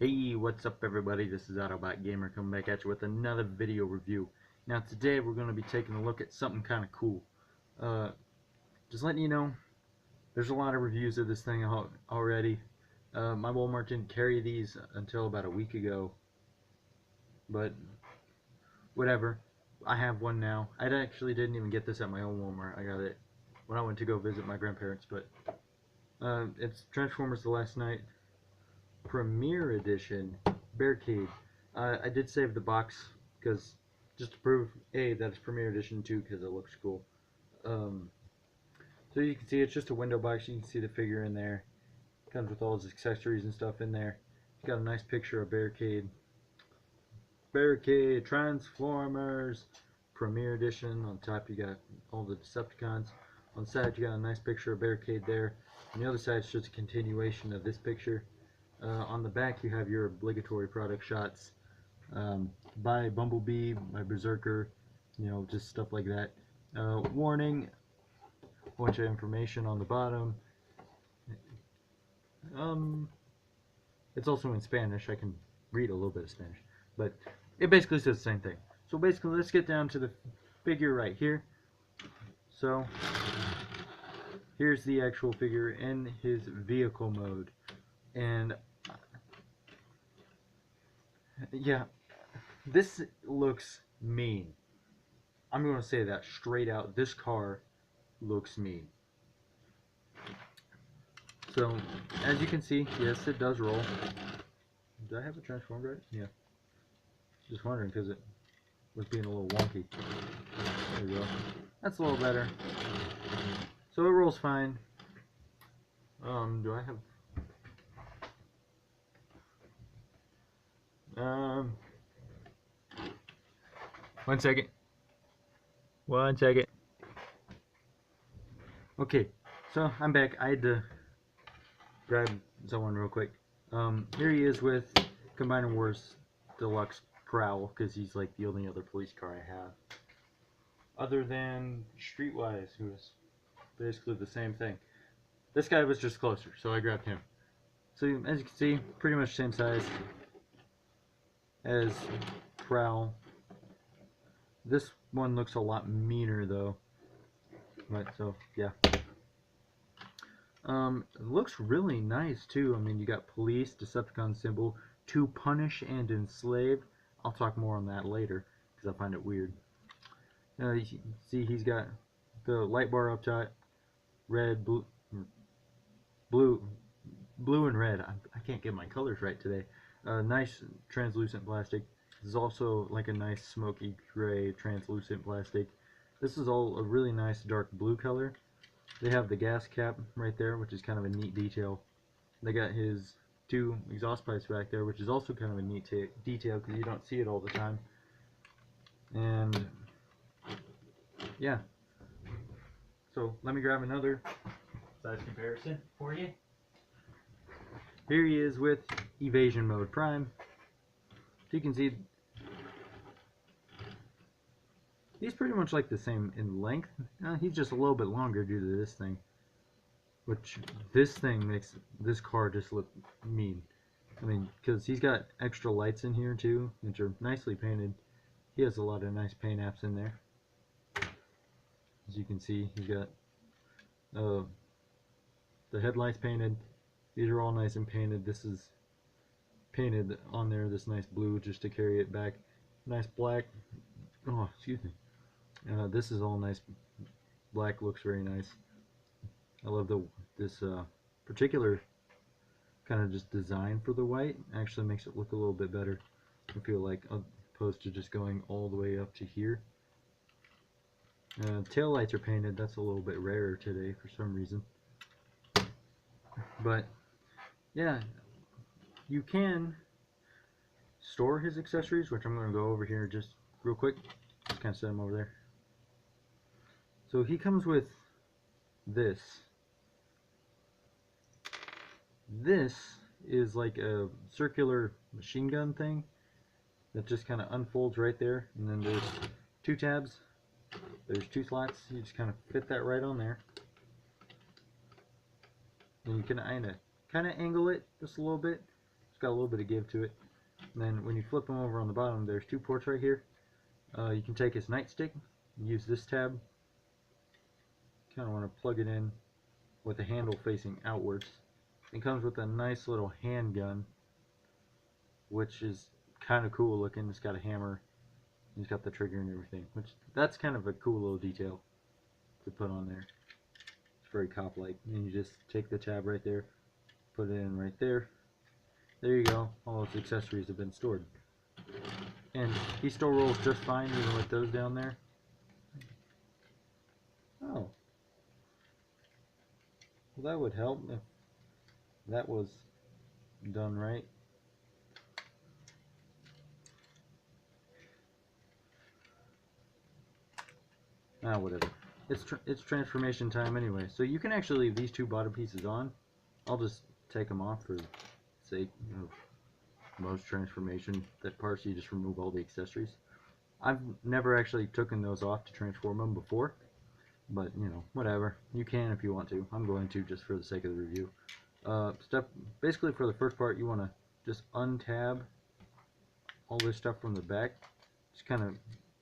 Hey, what's up everybody? This is Autobot Gamer coming back at you with another video review. Now today we're going to be taking a look at something kind of cool. Just letting you know, there's a lot of reviews of this thing already. My Walmart didn't carry these until about a week ago. But, whatever. I have one now. I actually didn't even get this at my own Walmart. I got it when I went to go visit my grandparents. But, it's Transformers The Last Night Premier Edition Barricade. I did save the box because just to prove that it's Premier Edition, too, because it looks cool. So you can see it's just a window box. You can see the figure in there. Comes with all his accessories and stuff in there. It's got a nice picture of Barricade. Barricade Transformers Premier Edition. On top you got all the Decepticons. On the side you got a nice picture of Barricade there. On the other side it's just a continuation of this picture. On the back you have your obligatory product shots by Bumblebee, by Berserker, you know, just stuff like that. Warning, a bunch of information on the bottom. It's also in Spanish. I can read a little bit of Spanish, but it basically says the same thing. So basically, let's get down to the figure right here. So here's the actual figure in his vehicle mode, and yeah, this looks mean. I'm going to say that straight out. This car looks mean. So, as you can see, yes, it does roll. Do I have it transformed right? Yeah. Just wondering because it was being a little wonky. There we go. That's a little better. So it rolls fine. Do I have... One second. Okay, so I'm back. I had to grab someone real quick. Here he is with Combiner Wars Deluxe Prowl, because he's like the only other police car I have. Other than Streetwise, who is basically the same thing. This guy was just closer, so I grabbed him. So as you can see, pretty much same size as Prowl. This one looks a lot meaner though. But so yeah. It looks really nice too. I mean, you got police, Decepticon symbol, to punish and enslave. I'll talk more on that later because I find it weird. You can see he's got the light bar up top, red, blue and red. I can't get my colors right today. Nice translucent plastic. This is also like a nice smoky gray translucent plastic. This is all a really nice dark blue color. They have the gas cap right there, which is kind of a neat detail. They got his two exhaust pipes back there, which is also kind of a neat detail because you don't see it all the time. And yeah, so let me grab another size comparison for you. Here he is with Evasion Mode Prime. So you can see he's pretty much like the same in length. He's just a little bit longer due to this thing. Which, this thing makes this car just look mean. I mean, because he's got extra lights in here too, which are nicely painted. He has a lot of nice paint apps in there. As you can see, he's got the headlights painted. These are all nice and painted. This is painted on there, this nice blue, just to carry it back. Nice black. Oh, excuse me. This is all nice black, looks very nice. I love this particular kind of just design for the white. Actually makes it look a little bit better, I feel like, opposed to just going all the way up to here. Tail lights are painted. That's a little bit rarer today for some reason. But yeah, you can store his accessories, which I'm going to go over here just real quick. Just kind of set them over there. So he comes with this. This is like a circular machine gun thing that just kind of unfolds right there, and then there's two tabs. There's two slots. You just kind of fit that right on there, and you can kind of angle it just a little bit. It's got a little bit of give to it. And then when you flip them over on the bottom, there's 2 ports right here. You can take his nightstick, use this tab. Kind of want to plug it in with the handle facing outwards. It comes with a nice little handgun, which is kind of cool looking. It's got a hammer, it's got the trigger and everything, which that's kind of a cool little detail to put on there. It's very cop-like. And you just take the tab right there, put it in right there. There you go. All those accessories have been stored. And he still rolls just fine even with those down there. Oh. Well, that would help if that was done right. Ah, whatever. It's transformation time anyway. So you can actually leave these 2 bottom pieces on. I'll just take them off for sake of most transformation parts. You just remove all the accessories. I've never actually taken those off to transform them before, but you know, whatever. You can if you want to. I'm going to just for the sake of the review. Basically for the first part, you want to just untab all this stuff from the back. Just kind of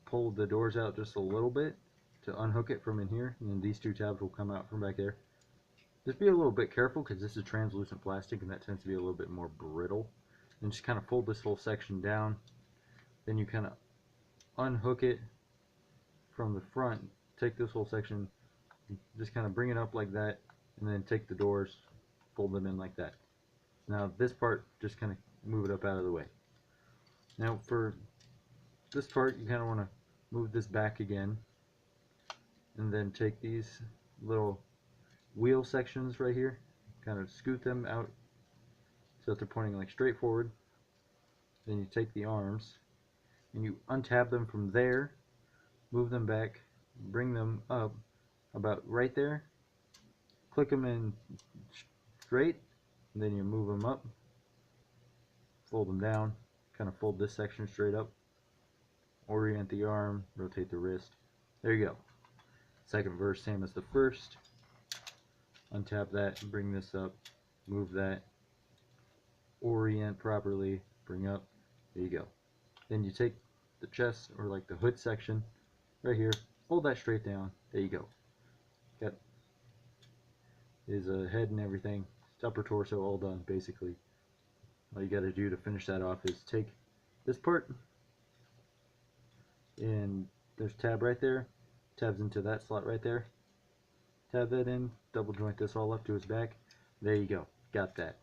pull the doors out just a little bit to unhook it from in here, and then these 2 tabs will come out from back there. Just be a little bit careful because this is translucent plastic and that tends to be a little bit more brittle. And just kind of fold this whole section down. Then you kind of unhook it from the front. Take this whole section, just kind of bring it up like that, and then take the doors, fold them in like that. Now this part, just kind of move it up out of the way. Now for this part, you kind of want to move this back again, and then take these little wheel sections right here, kind of scoot them out so that they're pointing like straight forward. Then you take the arms and you untab them from there, move them back, bring them up about right there, click them in straight, and then you move them up, fold them down, kind of fold this section straight up, orient the arm, rotate the wrist. There you go. Second verse, same as the first. Untap that, bring this up, move that, orient properly, bring up. There you go. Then you take the chest, or like the hood section right here, hold that straight down. There you go. Got his head and everything, his upper torso all done basically. All you got to do to finish that off is take this part, and there's tab right there, tabs into that slot right there, tab that in, double joint this all up to his back. There you go, got that.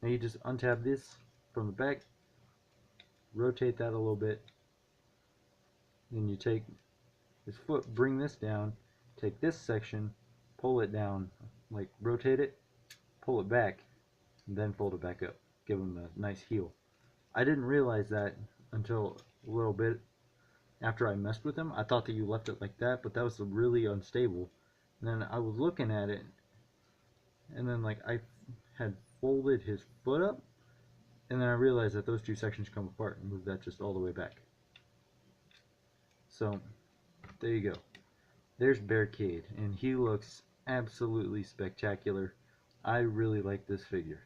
Now you just untab this from the back, rotate that a little bit, then you take his foot, bring this down, take this section, pull it down, like rotate it, pull it back, and then fold it back up. Give him a nice heel. I didn't realize that until a little bit after I messed with him. I thought that you left it like that, but that was really unstable. And then I was looking at it, and then like I had folded his foot up, and then I realized that those 2 sections come apart, and moved that just all the way back. So there you go. There's Barricade, and he looks absolutely spectacular. I really like this figure.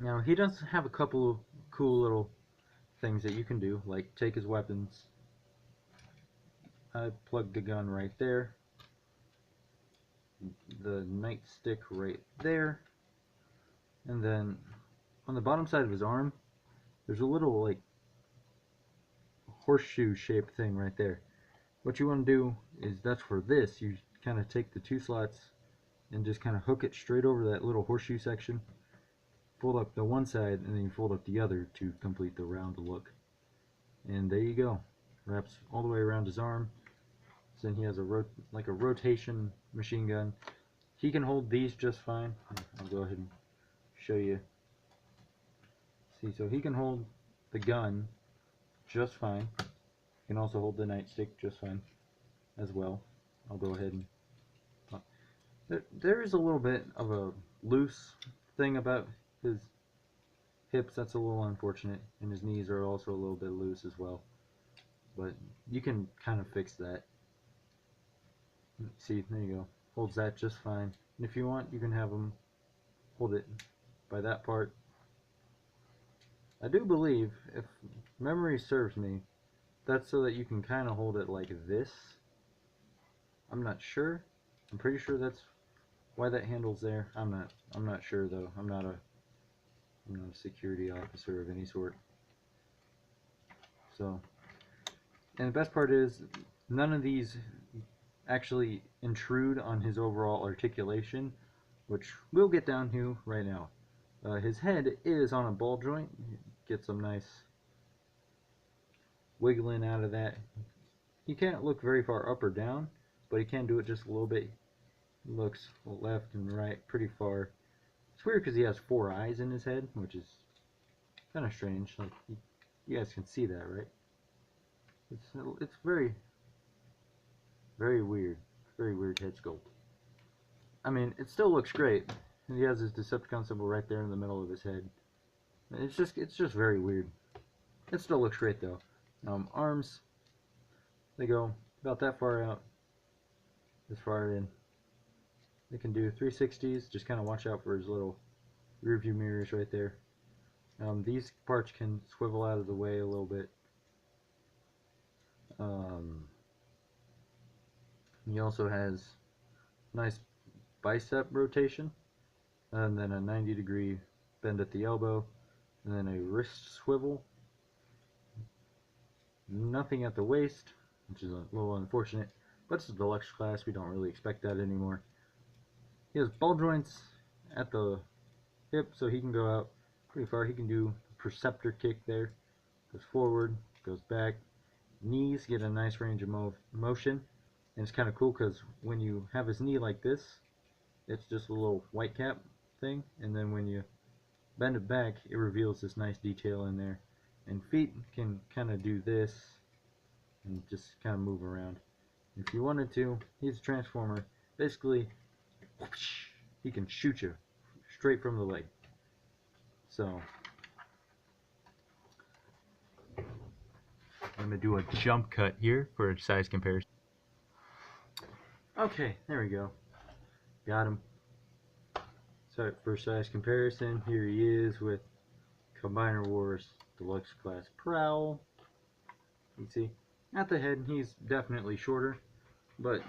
Now he does have a couple of cool little things that you can do, like take his weapons. I plugged the gun right there, the nightstick right there, and then on the bottom side of his arm there's a little like horseshoe shaped thing right there. What you want to do is, that's for this, you kind of take the 2 slots and just kind of hook it straight over that little horseshoe section, fold up the one side, and then you fold up the other to complete the round look. And there you go. Wraps all the way around his arm. Then he has a rotation machine gun. He can hold these just fine. I'll go ahead and show you. See, so he can hold the gun just fine. He can also hold the nightstick just fine as well. I'll go ahead and there is a little bit of a loose thing about his hips. That's a little unfortunate, and his knees are also a little bit loose as well, but you can kind of fix that. See, there you go, holds that just fine. And if you want, you can have him hold it by that part, I do believe, if memory serves me, that's so that you can kind of hold it like this. I'm not sure. I'm pretty sure that's why that handle's there. I'm not sure though. I'm not a security officer of any sort. So, and the best part is none of these actually intrude on his overall articulation, which we'll get down to right now. His head is on a ball joint. Get some nice wiggling out of that. He can't look very far up or down, but he can do it just a little bit. He looks left and right pretty far. It's weird because he has 4 eyes in his head, which is kind of strange. Like you guys can see that, right? It's very weird. Very weird head sculpt. I mean, it still looks great. He has his Decepticon symbol right there in the middle of his head. It's just very weird. It still looks great though. Arms, they go about that far out, as far in. They can do 360s. Just kind of watch out for his little rear view mirrors right there. These parts can swivel out of the way a little bit. He also has nice bicep rotation, and then a 90-degree bend at the elbow, and then a wrist swivel. Nothing at the waist, which is a little unfortunate, but it's a deluxe class. We don't really expect that anymore. He has ball joints at the hip, so he can go out pretty far. He can do a Perceptor kick there. Goes forward, goes back. Knees get a nice range of motion. And it's kind of cool because when you have his knee like this, it's just a little white cap thing. And then when you bend it back, it reveals this nice detail in there. And feet can kind of do this and just kind of move around. If you wanted to, he's a transformer. Basically, whoosh, he can shoot you straight from the leg. So I'm going to do a jump cut here for a size comparison. Okay, there we go. Got him. So for size comparison, here he is with Combiner Wars Deluxe Class Prowl. You can see, at the head, he's definitely shorter, but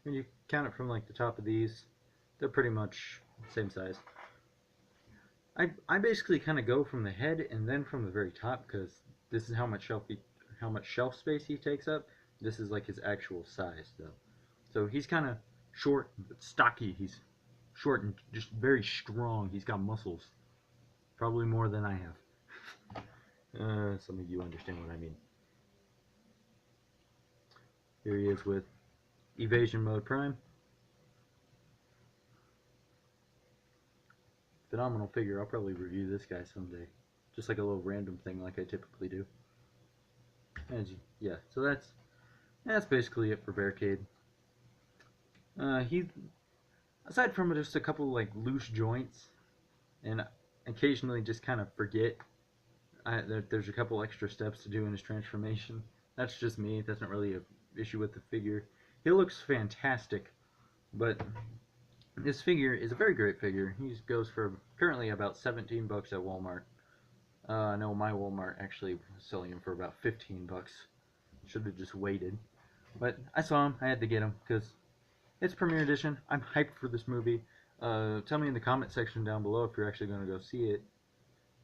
when you count it from like the top of these, they're pretty much the same size. I basically kind of go from the head and then from the very top because this is how much shelf space he takes up. This is like his actual size though. So he's kind of short but stocky. He's short and just very strong. He's got muscles, probably more than I have. Some of you understand what I mean. Here he is with Evasion Mode Prime. Phenomenal figure. I'll probably review this guy someday. Just like a little random thing like I typically do. And yeah, so that's basically it for Barricade. He, aside from just a couple like loose joints, and occasionally just kind of forget, there's a couple extra steps to do in his transformation. That's just me. That's not really an issue with the figure. He looks fantastic, but this figure is a very great figure. He goes for currently about 17 bucks at Walmart. I know my Walmart actually was selling him for about 15 bucks. Should have just waited. But I saw him. I had to get him because it's premiere edition. I'm hyped for this movie. Tell me in the comment section down below if you're actually going to go see it.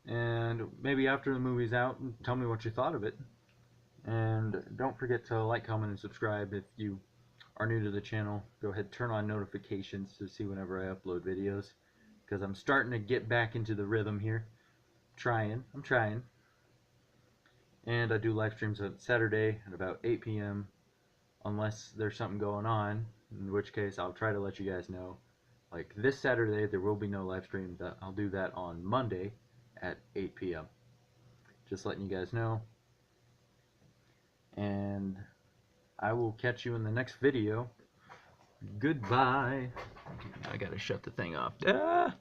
And maybe after the movie's out, tell me what you thought of it. And don't forget to like, comment, and subscribe if you are new to the channel. Go ahead, turn on notifications to see whenever I upload videos, because I'm starting to get back into the rhythm here. I'm trying. And I do live streams on Saturday at about 8 p.m. unless there's something going on, in which case I'll try to let you guys know. Like this Saturday, there will be no live stream. I'll do that on Monday at 8 p.m. Just letting you guys know. And I will catch you in the next video. Goodbye. I gotta shut the thing off. Ah!